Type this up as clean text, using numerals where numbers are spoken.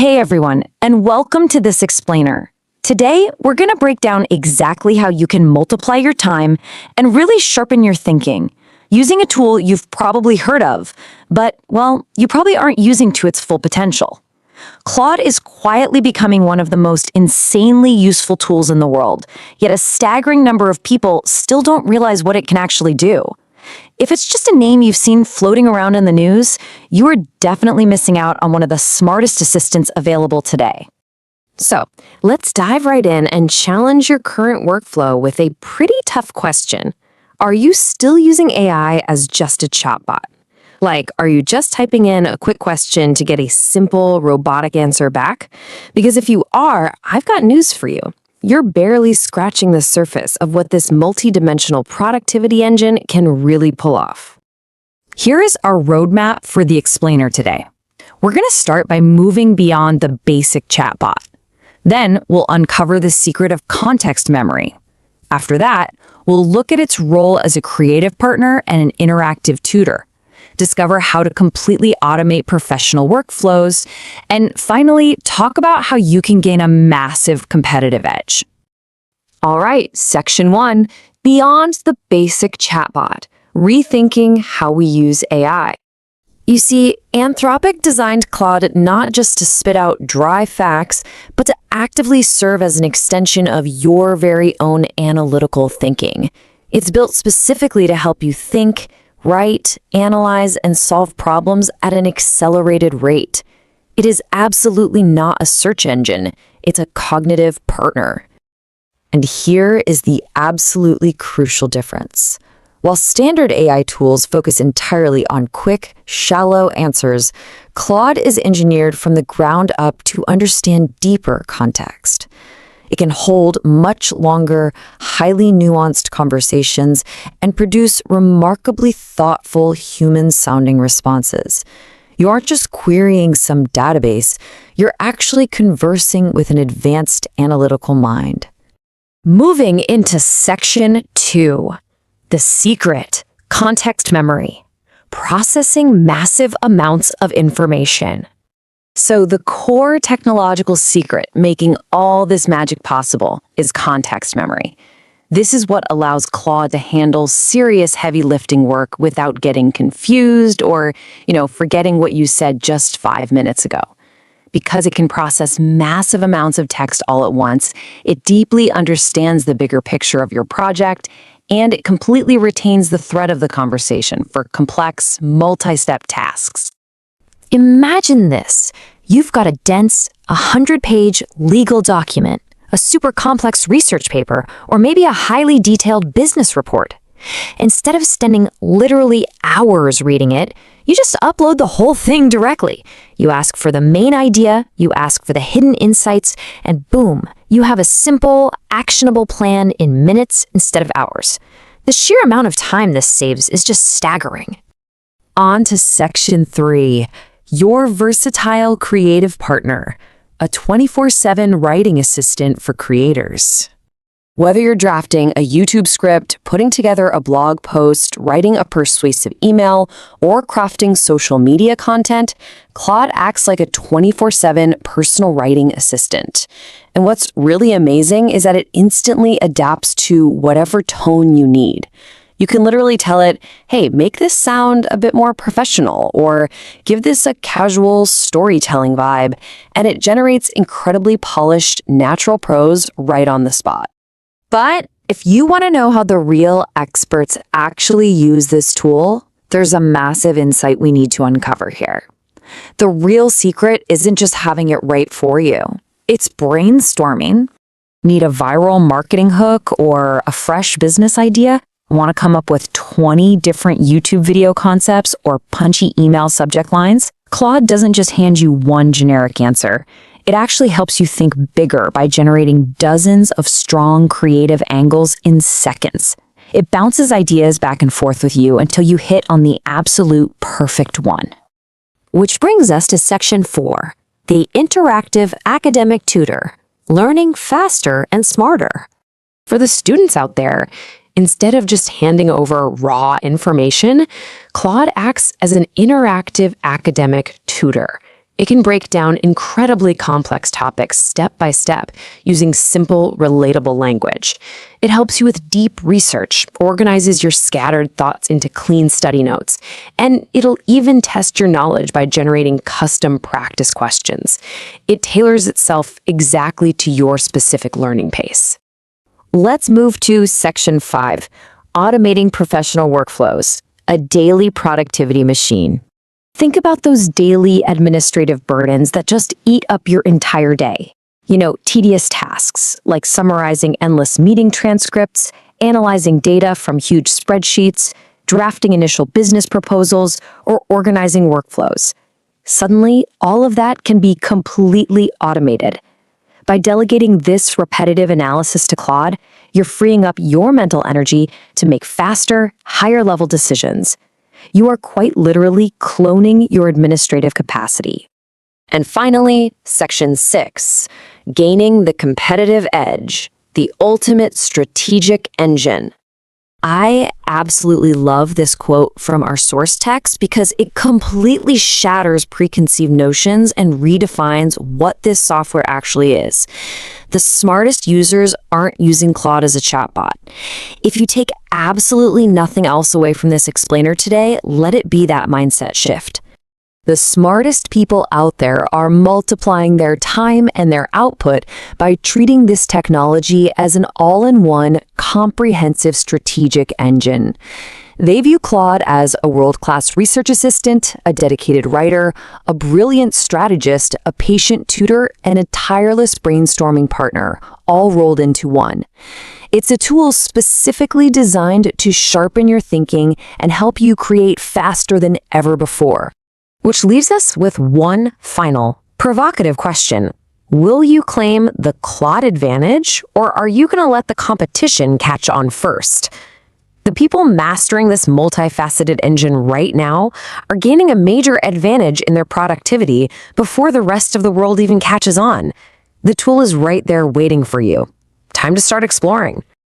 Hey everyone, and welcome to this explainer. Today, we're going to break down exactly how you can multiply your time and really sharpen your thinking using a tool you've probably heard of, but, well, you probably aren't using to its full potential. Claude is quietly becoming one of the most insanely useful tools in the world, yet a staggering number of people still don't realize what it can actually do. If it's just a name you've seen floating around in the news, you are definitely missing out on one of the smartest assistants available today. So, let's dive right in and challenge your current workflow with a pretty tough question. Are you still using AI as just a chatbot? Like, are you just typing in a quick question to get a simple, robotic answer back? Because if you are, I've got news for you. You're barely scratching the surface of what this multi-dimensional productivity engine can really pull off. Here is our roadmap for the explainer today. We're going to start by moving beyond the basic chatbot. Then we'll uncover the secret of context memory. After that, we'll look at its role as a creative partner and an interactive tutor, discover how to completely automate professional workflows, and finally, talk about how you can gain a massive competitive edge. All right, section 1, beyond the basic chatbot, rethinking how we use AI. You see, Anthropic designed Claude not just to spit out dry facts, but to actively serve as an extension of your very own analytical thinking. It's built specifically to help you think, write, analyze, and solve problems at an accelerated rate. It is absolutely not a search engine. It's a cognitive partner. And here is the absolutely crucial difference. While standard AI tools focus entirely on quick, shallow answers, Claude is engineered from the ground up to understand deeper context. It can hold much longer, highly nuanced conversations and produce remarkably thoughtful, human-sounding responses. You aren't just querying some database, you're actually conversing with an advanced analytical mind. Moving into section 2, the secret, context memory, processing massive amounts of information. So the core technological secret making all this magic possible is context memory. This is what allows Claude to handle serious heavy lifting work without getting confused or, forgetting what you said just 5 minutes ago. Because it can process massive amounts of text all at once, it deeply understands the bigger picture of your project, and it completely retains the thread of the conversation for complex, multi-step tasks. Imagine this. You've got a dense, 100-page legal document, a super complex research paper, or maybe a highly detailed business report. Instead of spending literally hours reading it, you just upload the whole thing directly. You ask for the main idea, you ask for the hidden insights, and boom, you have a simple, actionable plan in minutes instead of hours. The sheer amount of time this saves is just staggering. On to section 3. Your versatile creative partner, a 24/7 writing assistant for creators. Whether you're drafting a YouTube script, putting together a blog post, writing a persuasive email, or crafting social media content, Claude acts like a 24/7 personal writing assistant. And what's really amazing is that it instantly adapts to whatever tone you need. You can literally tell it, hey, make this sound a bit more professional, or give this a casual storytelling vibe, and it generates incredibly polished, natural prose right on the spot. But if you want to know how the real experts actually use this tool, there's a massive insight we need to uncover here. The real secret isn't just having it right for you. It's brainstorming. Need a viral marketing hook or a fresh business idea? Want to come up with 20 different YouTube video concepts or punchy email subject lines? Claude doesn't just hand you one generic answer. It actually helps you think bigger by generating dozens of strong creative angles in seconds. It bounces ideas back and forth with you until you hit on the absolute perfect one. Which brings us to section 4, the interactive academic tutor, learning faster and smarter. For the students out there, instead of just handing over raw information, Claude acts as an interactive academic tutor. It can break down incredibly complex topics step by step using simple, relatable language. It helps you with deep research, organizes your scattered thoughts into clean study notes, and it'll even test your knowledge by generating custom practice questions. It tailors itself exactly to your specific learning pace. Let's move to Section 5, Automating Professional Workflows, a daily productivity machine. Think about those daily administrative burdens that just eat up your entire day. Tedious tasks like summarizing endless meeting transcripts, analyzing data from huge spreadsheets, drafting initial business proposals, or organizing workflows. Suddenly, all of that can be completely automated. By delegating this repetitive analysis to Claude, you're freeing up your mental energy to make faster, higher-level decisions. You are quite literally cloning your administrative capacity. And finally, Section 6, Gaining the Competitive Edge, the Ultimate Strategic Engine. I absolutely love this quote from our source text because it completely shatters preconceived notions and redefines what this software actually is. The smartest users aren't using Claude as a chatbot. If you take absolutely nothing else away from this explainer today, let it be that mindset shift. The smartest people out there are multiplying their time and their output by treating this technology as an all-in-one, comprehensive strategic engine. They view Claude as a world-class research assistant, a dedicated writer, a brilliant strategist, a patient tutor, and a tireless brainstorming partner, all rolled into one. It's a tool specifically designed to sharpen your thinking and help you create faster than ever before. Which leaves us with one final, provocative question. Will you claim the Claude advantage, or are you going to let the competition catch on first? The people mastering this multifaceted engine right now are gaining a major advantage in their productivity before the rest of the world even catches on. The tool is right there waiting for you. Time to start exploring.